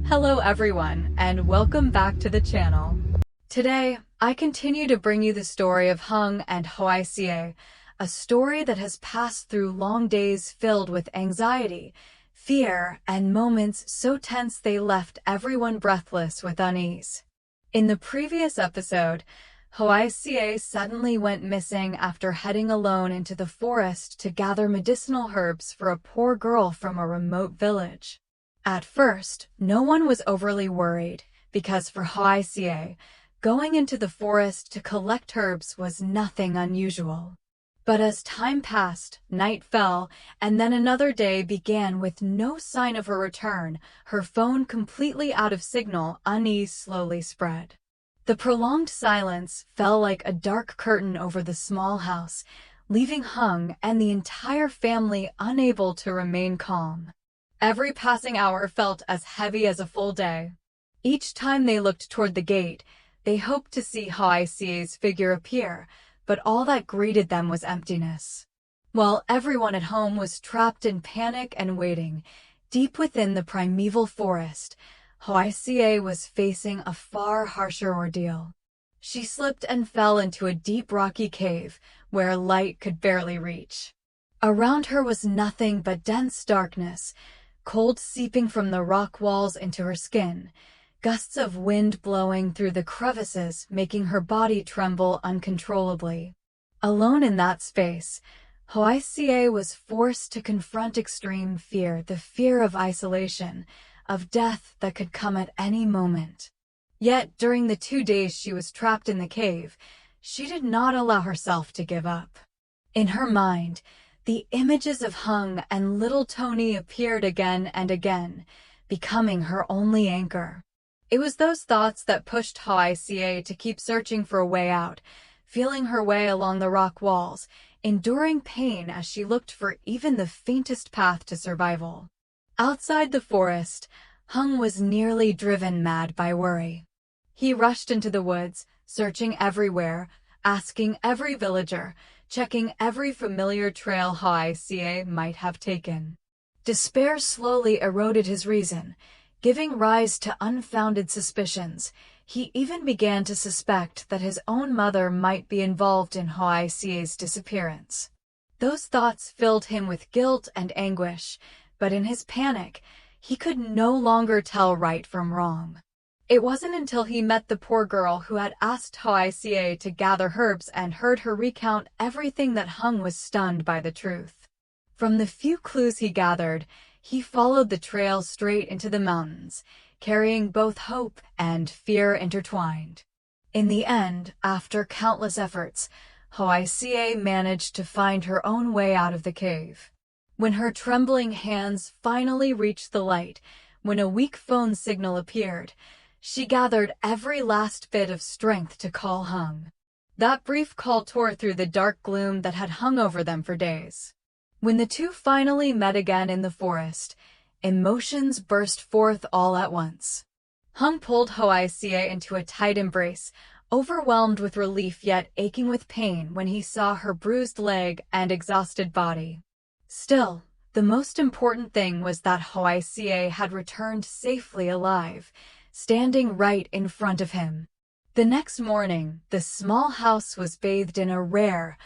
Hello everyone, and welcome back to the channel. Today, I continue to bring you the story of Hùng and Hoài Ca, a story that has passed through long days filled with anxiety, fear, and moments so tense they left everyone breathless with unease. In the previous episode, Hoài Ca suddenly went missing after heading alone into the forest to gather medicinal herbs for a poor girl from a remote village. At first, no one was overly worried, because for Hoài Ca, going into the forest to collect herbs was nothing unusual. But as time passed, night fell, and then another day began with no sign of her return, her phone completely out of signal, unease slowly spread. The prolonged silence fell like a dark curtain over the small house, leaving Hùng and the entire family unable to remain calm. Every passing hour felt as heavy as a full day. Each time they looked toward the gate, they hoped to see Hoài Ca's figure appear, but all that greeted them was emptiness. While everyone at home was trapped in panic and waiting, deep within the primeval forest, Hoài Ca was facing a far harsher ordeal. She slipped and fell into a deep rocky cave, where light could barely reach. Around her was nothing but dense darkness, cold seeping from the rock walls into her skin, gusts of wind blowing through the crevices making her body tremble uncontrollably. Alone in that space, Hoài Ca was forced to confront extreme fear, the fear of isolation, of death that could come at any moment. Yet, during the 2 days she was trapped in the cave, she did not allow herself to give up. In her mind, the images of Hùng and little Tony appeared again and again, becoming her only anchor. It was those thoughts that pushed Hoài Ca to keep searching for a way out, feeling her way along the rock walls, enduring pain as she looked for even the faintest path to survival. Outside the forest, Hùng was nearly driven mad by worry. He rushed into the woods, searching everywhere, asking every villager, checking every familiar trail Hoài Ca might have taken. Despair slowly eroded his reason, giving rise to unfounded suspicions. He even began to suspect that his own mother might be involved in Hoài Ca's disappearance. Those thoughts filled him with guilt and anguish, but in his panic, he could no longer tell right from wrong. It wasn't until he met the poor girl who had asked Hoài Ca to gather herbs and heard her recount everything that Hùng was stunned by the truth. From the few clues he gathered, he followed the trail straight into the mountains, carrying both hope and fear intertwined. In the end, after countless efforts, Hoài Ca managed to find her own way out of the cave. When her trembling hands finally reached the light, when a weak phone signal appeared, she gathered every last bit of strength to call Hùng. That brief call tore through the dark gloom that had hung over them for days. When the two finally met again in the forest, emotions burst forth all at once. Hùng pulled Hoài Ca into a tight embrace, overwhelmed with relief yet aching with pain when he saw her bruised leg and exhausted body. Still, the most important thing was that Hoài Ca had returned safely alive, standing right in front of him. The next morning, the small house was bathed in a rare,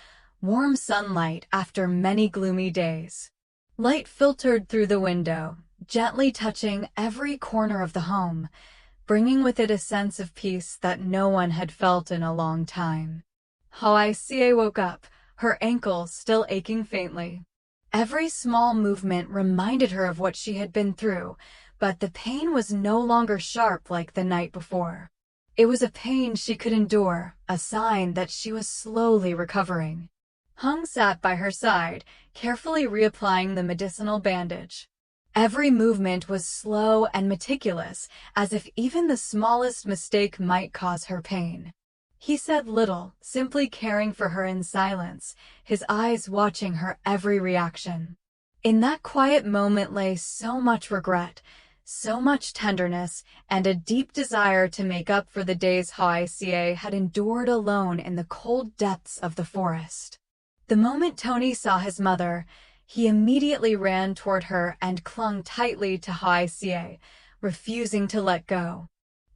warm sunlight after many gloomy days. Light filtered through the window, gently touching every corner of the home, bringing with it a sense of peace that no one had felt in a long time. Hoài Ca woke up, her ankles still aching faintly. Every small movement reminded her of what she had been through, but the pain was no longer sharp like the night before. It was a pain she could endure, a sign that she was slowly recovering. Hùng sat by her side, carefully reapplying the medicinal bandage. Every movement was slow and meticulous, as if even the smallest mistake might cause her pain. He said little, simply caring for her in silence, his eyes watching her every reaction. In that quiet moment lay so much regret, so much tenderness, and a deep desire to make up for the days Hoài Ca had endured alone in the cold depths of the forest. The moment Tony saw his mother, he immediately ran toward her and clung tightly to Hoài Ca, refusing to let go.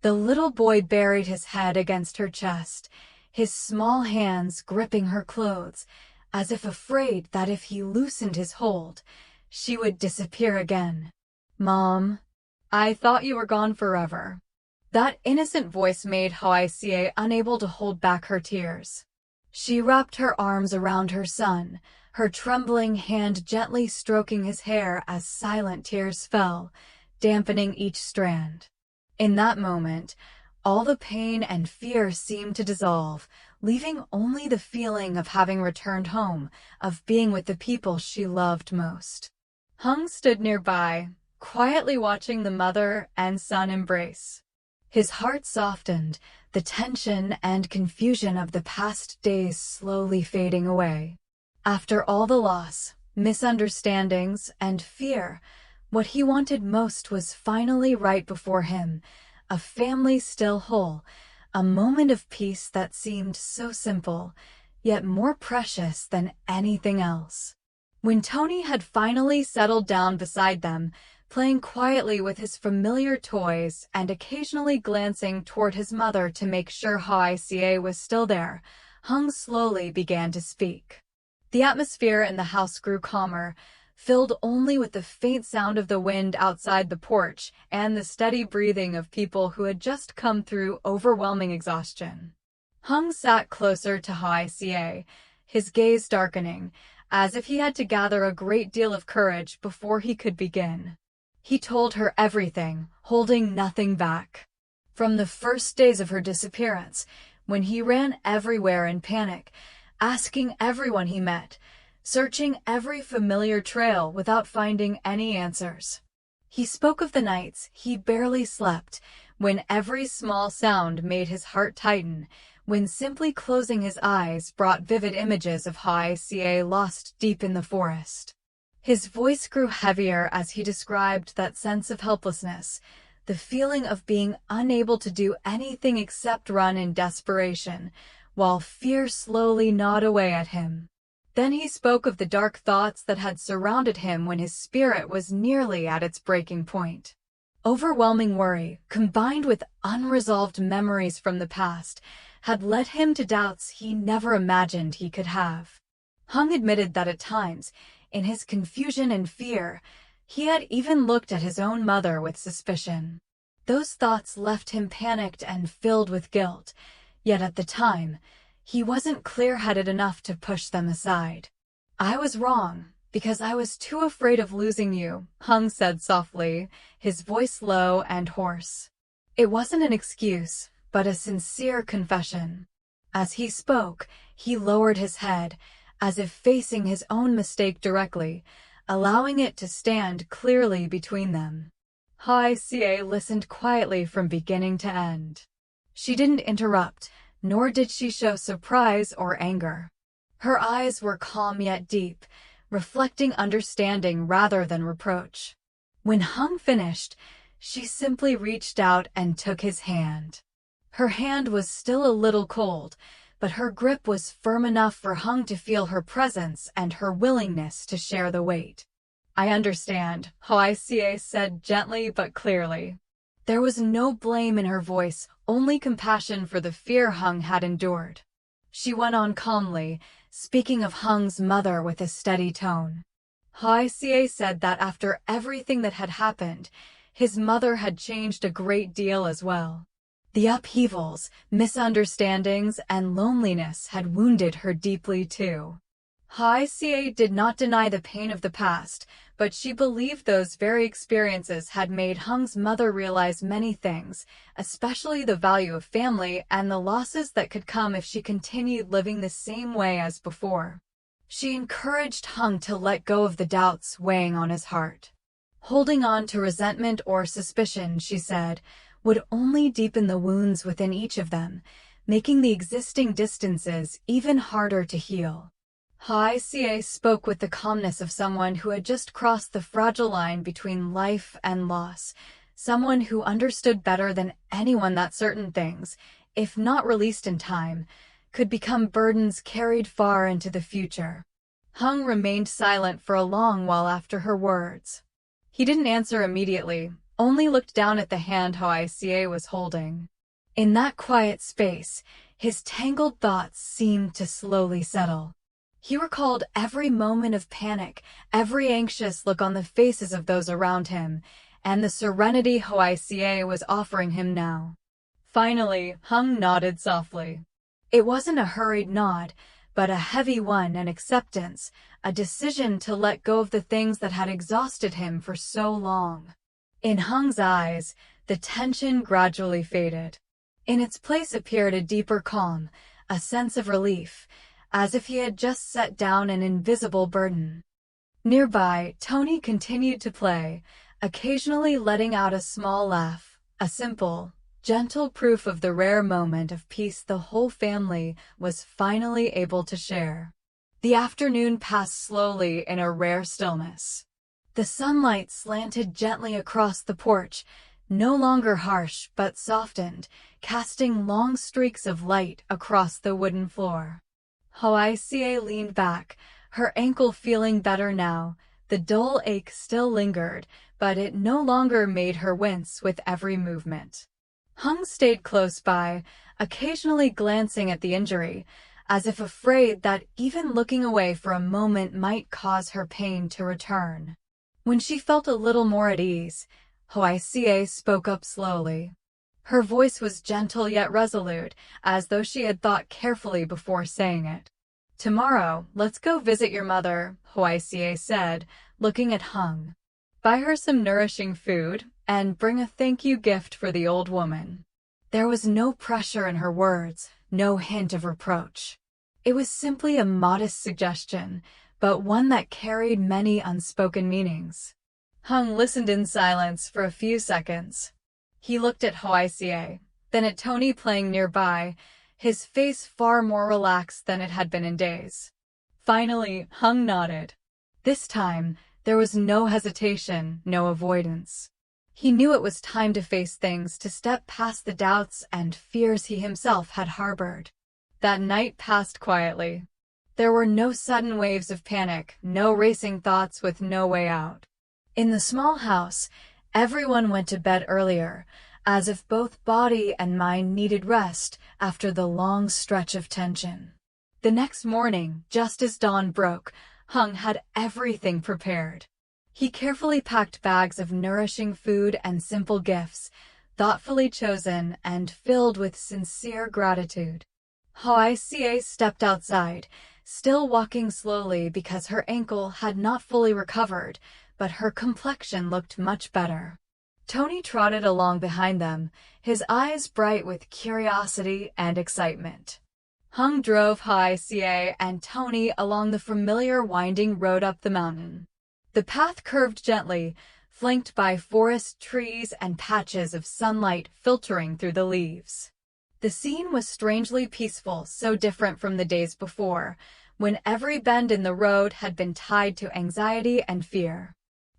The little boy buried his head against her chest, his small hands gripping her clothes, as if afraid that if he loosened his hold, she would disappear again. "Mom, I thought you were gone forever." That innocent voice made Hoài Ca unable to hold back her tears. She wrapped her arms around her son, her trembling hand gently stroking his hair as silent tears fell, dampening each strand. In that moment, all the pain and fear seemed to dissolve, leaving only the feeling of having returned home, of being with the people she loved most. Hùng stood nearby, quietly watching the mother and son embrace. His heart softened, the tension and confusion of the past days slowly fading away. After all the loss, misunderstandings, and fear, what he wanted most was finally right before him, a family still whole, a moment of peace that seemed so simple, yet more precious than anything else. When Tony had finally settled down beside them, playing quietly with his familiar toys and occasionally glancing toward his mother to make sure Hoài Ca was still there, Hùng slowly began to speak. The atmosphere in the house grew calmer, filled only with the faint sound of the wind outside the porch and the steady breathing of people who had just come through overwhelming exhaustion. Hùng sat closer to Hoài Ca, his gaze darkening, as if he had to gather a great deal of courage before he could begin. He told her everything, holding nothing back. From the first days of her disappearance, when he ran everywhere in panic, asking everyone he met, searching every familiar trail without finding any answers. He spoke of the nights he barely slept, when every small sound made his heart tighten, when simply closing his eyes brought vivid images of Hoài Ca lost deep in the forest. His voice grew heavier as he described that sense of helplessness, the feeling of being unable to do anything except run in desperation, while fear slowly gnawed away at him. Then he spoke of the dark thoughts that had surrounded him when his spirit was nearly at its breaking point. Overwhelming worry, combined with unresolved memories from the past, had led him to doubts he never imagined he could have. Hùng admitted that at times, in his confusion and fear, he had even looked at his own mother with suspicion. Those thoughts left him panicked and filled with guilt, yet at the time, he wasn't clear-headed enough to push them aside. "I was wrong, because I was too afraid of losing you," Hùng said softly, his voice low and hoarse. It wasn't an excuse, but a sincere confession. As he spoke, he lowered his head, as if facing his own mistake directly, allowing it to stand clearly between them. Hoài Ca listened quietly from beginning to end. She didn't interrupt, nor did she show surprise or anger. Her eyes were calm yet deep, reflecting understanding rather than reproach. When Hùng finished, she simply reached out and took his hand. Her hand was still a little cold, but her grip was firm enough for Hùng to feel her presence and her willingness to share the weight. "I understand," Hoài Ca said gently but clearly. There was no blame in her voice, only compassion for the fear Hùng had endured. She went on calmly, speaking of Hung's mother with a steady tone. Hoài Ca said that after everything that had happened, his mother had changed a great deal as well. The upheavals, misunderstandings, and loneliness had wounded her deeply too. Hoài Ca did not deny the pain of the past, but she believed those very experiences had made Hung's mother realize many things, especially the value of family and the losses that could come if she continued living the same way as before. She encouraged Hùng to let go of the doubts weighing on his heart. Holding on to resentment or suspicion, she said, would only deepen the wounds within each of them, making the existing distances even harder to heal. Hoài Ca spoke with the calmness of someone who had just crossed the fragile line between life and loss, someone who understood better than anyone that certain things, if not released in time, could become burdens carried far into the future. Hùng remained silent for a long while after her words. He didn't answer immediately, only looked down at the hand Hoài Ca was holding. In that quiet space, his tangled thoughts seemed to slowly settle. He recalled every moment of panic, every anxious look on the faces of those around him, and the serenity Hoài Ca was offering him now. Finally, Hung nodded softly. It wasn't a hurried nod, but a heavy one, an acceptance, a decision to let go of the things that had exhausted him for so long. In Hung's eyes, the tension gradually faded. In its place appeared a deeper calm, a sense of relief, as if he had just set down an invisible burden. Nearby, Tony continued to play, occasionally letting out a small laugh, a simple, gentle proof of the rare moment of peace the whole family was finally able to share. The afternoon passed slowly in a rare stillness. The sunlight slanted gently across the porch, no longer harsh but softened, casting long streaks of light across the wooden floor. Hoài Ca leaned back, her ankle feeling better now. The dull ache still lingered, but it no longer made her wince with every movement. Hung stayed close by, occasionally glancing at the injury, as if afraid that even looking away for a moment might cause her pain to return. When she felt a little more at ease, Hoài Ca spoke up slowly. Her voice was gentle yet resolute, as though she had thought carefully before saying it. "Tomorrow, let's go visit your mother," Hoài Ca said, looking at Hung. "Buy her some nourishing food, and bring a thank you gift for the old woman." There was no pressure in her words, no hint of reproach. It was simply a modest suggestion, but one that carried many unspoken meanings. Hung listened in silence for a few seconds. He looked at Hoài Ca, then at Tony playing nearby, his face far more relaxed than it had been in days. Finally, Hung nodded. This time, there was no hesitation, no avoidance. He knew it was time to face things, to step past the doubts and fears he himself had harbored. That night passed quietly. There were no sudden waves of panic, no racing thoughts with no way out. In the small house, everyone went to bed earlier, as if both body and mind needed rest after the long stretch of tension. The next morning, just as dawn broke, Hung had everything prepared. He carefully packed bags of nourishing food and simple gifts, thoughtfully chosen and filled with sincere gratitude. Hoài Ca stepped outside, still walking slowly because her ankle had not fully recovered, but her complexion looked much better. Tony trotted along behind them, his eyes bright with curiosity and excitement. Hung drove Hoài Ca and Tony along the familiar winding road up the mountain. The path curved gently, flanked by forest trees and patches of sunlight filtering through the leaves. The scene was strangely peaceful, so different from the days before, when every bend in the road had been tied to anxiety and fear.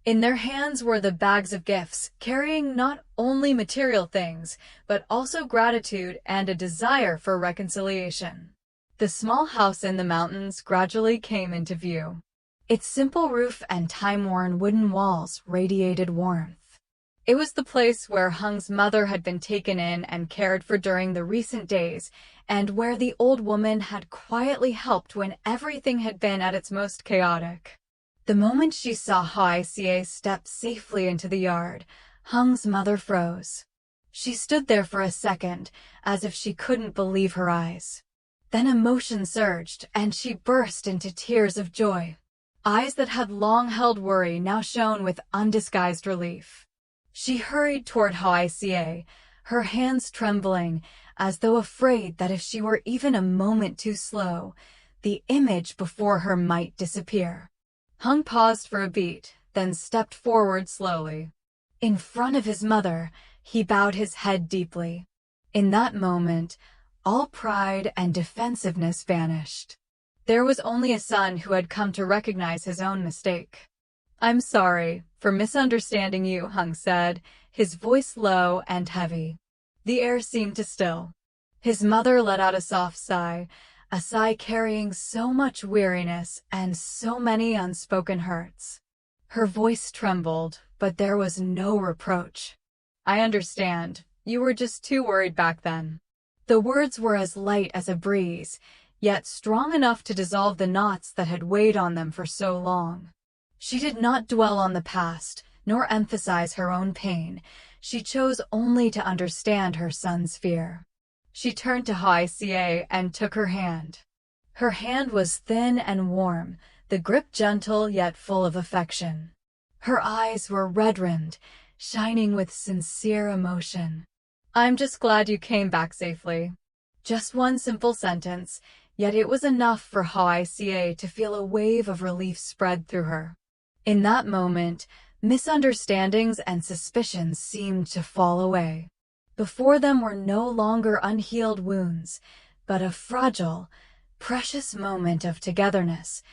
In their hands were the bags of gifts, carrying not only material things, but also gratitude and a desire for reconciliation. The small house in the mountains gradually came into view. Its simple roof and time-worn wooden walls radiated warmth. It was the place where Hung's mother had been taken in and cared for during the recent days, and where the old woman had quietly helped when everything had been at its most chaotic. The moment she saw Hoài Ca step safely into the yard, Hung's mother froze. She stood there for a second, as if she couldn't believe her eyes. Then emotion surged, and she burst into tears of joy. Eyes that had long held worry now shone with undisguised relief. She hurried toward Hoài Ca, her hands trembling, as though afraid that if she were even a moment too slow, the image before her might disappear. Hung paused for a beat, then stepped forward slowly. In front of his mother, he bowed his head deeply. In that moment, all pride and defensiveness vanished. There was only a son who had come to recognize his own mistake. "I'm sorry for misunderstanding you," Hung said, his voice low and heavy. The air seemed to still. His mother let out a soft sigh, a sigh carrying so much weariness and so many unspoken hurts. Her voice trembled, but there was no reproach. "I understand. You were just too worried back then." The words were as light as a breeze, yet strong enough to dissolve the knots that had weighed on them for so long. She did not dwell on the past, nor emphasize her own pain. She chose only to understand her son's fear. She turned to Hoài Ca and took her hand. Her hand was thin and warm, the grip gentle yet full of affection. Her eyes were red-rimmed, shining with sincere emotion. "I'm just glad you came back safely." Just one simple sentence, yet it was enough for Hoài Ca to feel a wave of relief spread through her. In that moment, misunderstandings and suspicions seemed to fall away. Before them were no longer unhealed wounds, but a fragile, precious moment of togetherness,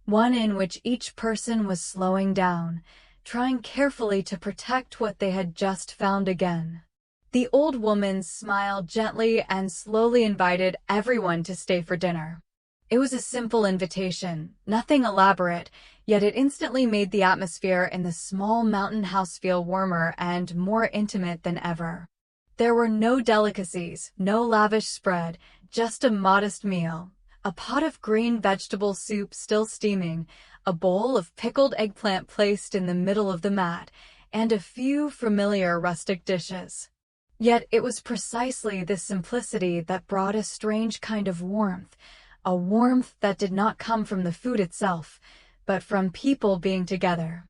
one in which each person was slowing down, trying carefully to protect what they had just found again. The old woman smiled gently and slowly invited everyone to stay for dinner. It was a simple invitation, nothing elaborate, yet it instantly made the atmosphere in the small mountain house feel warmer and more intimate than ever. There were no delicacies, no lavish spread, just a modest meal. A pot of green vegetable soup still steaming, a bowl of pickled eggplant placed in the middle of the mat, and a few familiar rustic dishes. Yet it was precisely this simplicity that brought a strange kind of warmth, a warmth that did not come from the food itself, but from people being together.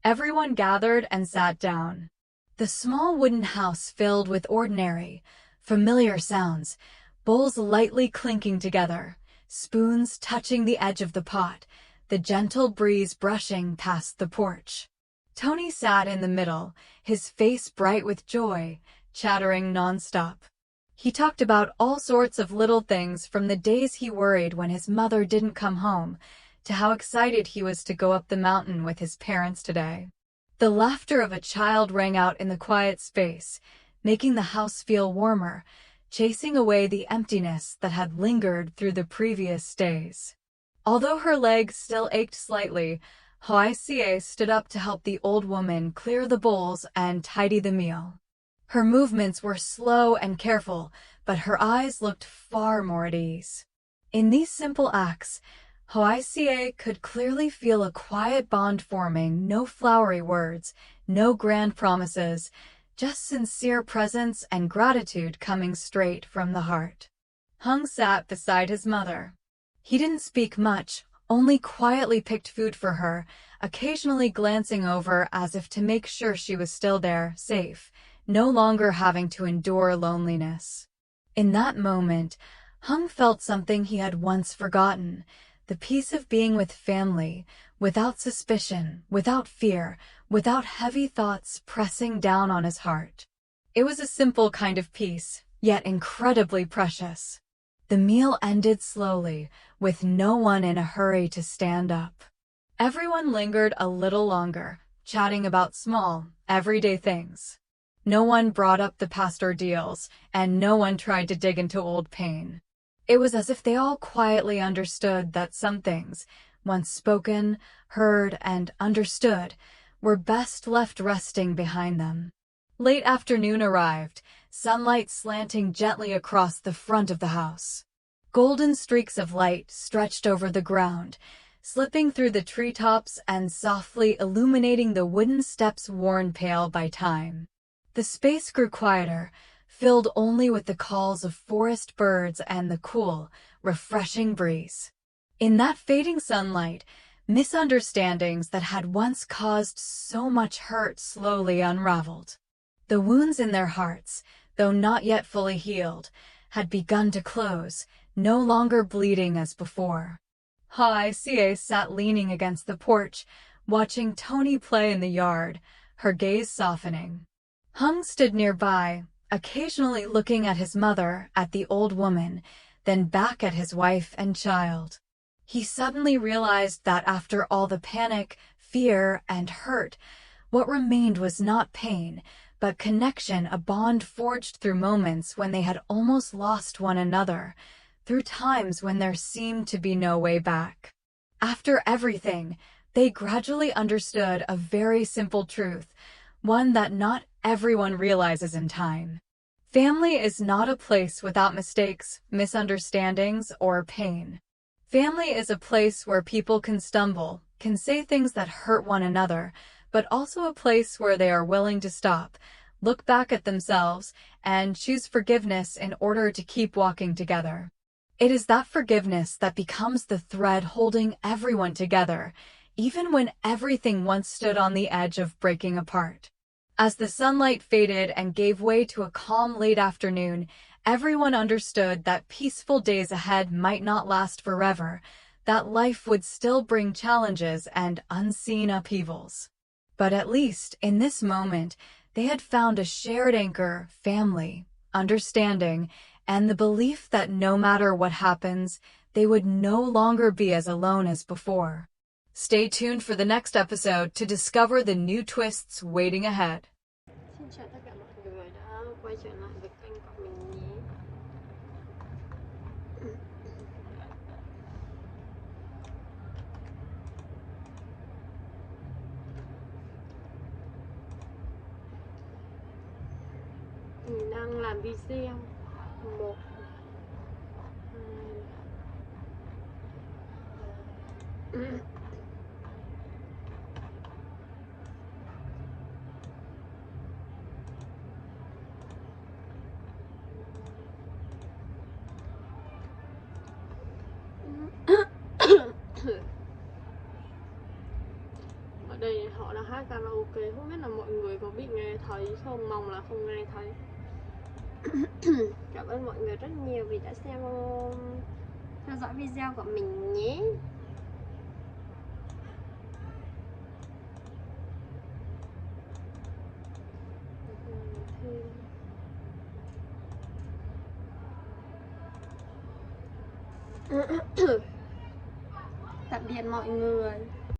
Everyone gathered and sat down. The small wooden house filled with ordinary, familiar sounds, bowls lightly clinking together, spoons touching the edge of the pot, the gentle breeze brushing past the porch. Tony sat in the middle, his face bright with joy, chattering nonstop. He talked about all sorts of little things, from the days he worried when his mother didn't come home, to how excited he was to go up the mountain with his parents today. The laughter of a child rang out in the quiet space, making the house feel warmer, chasing away the emptiness that had lingered through the previous days. Although her legs still ached slightly, Hoài Ca stood up to help the old woman clear the bowls and tidy the meal. Her movements were slow and careful, but her eyes looked far more at ease. In these simple acts, Hoài Ca could clearly feel a quiet bond forming, no flowery words, no grand promises, just sincere presence and gratitude coming straight from the heart. Hùng sat beside his mother. He didn't speak much, only quietly picked food for her, occasionally glancing over as if to make sure she was still there, safe, no longer having to endure loneliness. In that moment, Hùng felt something he had once forgotten, the peace of being with family, without suspicion, without fear, without heavy thoughts pressing down on his heart. It was a simple kind of peace, yet incredibly precious. The meal ended slowly, with no one in a hurry to stand up. Everyone lingered a little longer, chatting about small, everyday things. No one brought up the past ordeals, and no one tried to dig into old pain. It was as if they all quietly understood that some things, once spoken, heard, and understood, were best left resting behind them. Late afternoon arrived, sunlight slanting gently across the front of the house. Golden streaks of light stretched over the ground, slipping through the treetops and softly illuminating the wooden steps worn pale by time. The space grew quieter, filled only with the calls of forest birds and the cool, refreshing breeze. In that fading sunlight, misunderstandings that had once caused so much hurt slowly unraveled. The wounds in their hearts, though not yet fully healed, had begun to close, no longer bleeding as before. Hoài Ca sat leaning against the porch, watching Tony play in the yard, her gaze softening. Hùng stood nearby, occasionally looking at his mother, at the old woman, then back at his wife and child. He suddenly realized that after all the panic, fear, and hurt, what remained was not pain, but connection, a bond forged through moments when they had almost lost one another, through times when there seemed to be no way back. After everything, they gradually understood a very simple truth, one that not everyone realizes in time. Family is not a place without mistakes, misunderstandings, or pain. Family is a place where people can stumble, can say things that hurt one another, but also a place where they are willing to stop, look back at themselves, and choose forgiveness in order to keep walking together. It is that forgiveness that becomes the thread holding everyone together, even when everything once stood on the edge of breaking apart. As the sunlight faded and gave way to a calm late afternoon, everyone understood that peaceful days ahead might not last forever, that life would still bring challenges and unseen upheavals. But at least, in this moment, they had found a shared anchor, family, understanding, and the belief that no matter what happens, they would no longer be as alone as before. Stay tuned for the next episode to discover the new twists waiting ahead. Xin chào tất cả mọi người đã quay trở lại với kênh của mình nhé. Mình đang làm video 1 2 Ở đây họ đang hát karaoke, không biết là mọi người có bị nghe thấy không, mong là không nghe thấy. Cảm ơn mọi người rất nhiều vì đã theo dõi video của mình nhé. Tạm biệt mọi người.